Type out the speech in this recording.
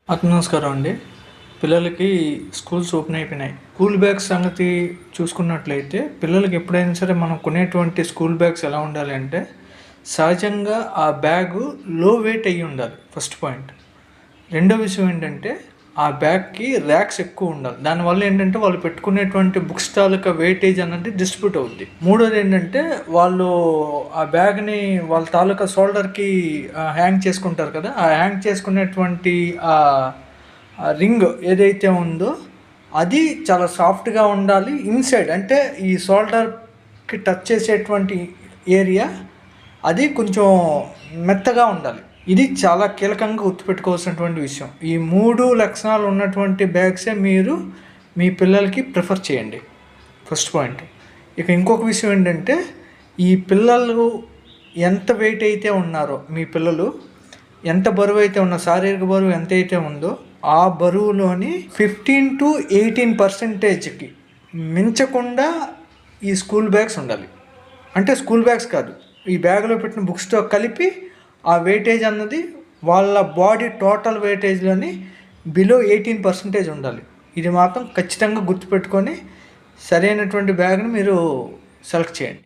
నమస్కారం అండి. పిల్లలకి స్కూల్స్ ఓపెన్ అయిపోయినాయి. స్కూల్ బ్యాగ్స్ సంగతి చూసుకున్నట్లయితే పిల్లలకి ఎప్పుడైనా సరే మనం కొనేటువంటి స్కూల్ బ్యాగ్స్ ఎలా ఉండాలి అంటే సహజంగా ఆ బ్యాగు లో వెయిట్ అయ్యి ఉండాలి. First point. రెండో విషయం ఏంటంటే ఆ బ్యాగ్కి ర్యాక్స్ ఎక్కువ ఉండాలి. దానివల్ల ఏంటంటే వాళ్ళు పెట్టుకునేటువంటి బుక్స్ తాలూకా వెయిటేజ్ అన్నది డిస్ట్రిబ్యూట్ అవుద్ది. మూడోది ఏంటంటే వాళ్ళు ఆ బ్యాగ్ని వాళ్ళ తాలూకా షోల్డర్కి హ్యాంగ్ చేసుకుంటారు కదా, ఆ హ్యాంగ్ చేసుకునేటువంటి రింగ్ ఏదైతే ఉందో అది చాలా సాఫ్ట్గా ఉండాలి. ఇన్సైడ్ అంటే ఈ షోల్డర్కి టచ్ చేసేటువంటి ఏరియా అది కొంచెం మెత్తగా ఉండాలి. ఇది చాలా కీలకంగా గుర్తుపెట్టుకోవాల్సినటువంటి విషయం. ఈ 3 లక్షణాలు ఉన్నటువంటి బ్యాగ్సే మీరు మీ పిల్లలకి ప్రిఫర్ చేయండి. First point. ఇక ఇంకొక విషయం ఏంటంటే ఈ పిల్లలు ఎంత వెయిట్ అయితే ఉన్నారో, మీ పిల్లలు ఎంత బరువు అయితే శారీరక బరువు ఎంత అయితే ఉందో ఆ బరువులోని 15-18% మించకుండా ఈ స్కూల్ బ్యాగ్స్ ఉండాలి. అంటే స్కూల్ బ్యాగ్స్ కాదు, ఈ బ్యాగ్లో పెట్టిన బుక్స్తో కలిపి ఆ వెయిటేజ్ అన్నది వాళ్ళ బాడీ టోటల్ వెయిటేజ్లోని బిలో 18% ఉండాలి. ఇది మాత్రం ఖచ్చితంగా గుర్తుపెట్టుకొని సరైనటువంటి బ్యాగ్ని మీరు సెలెక్ట్ చేయండి.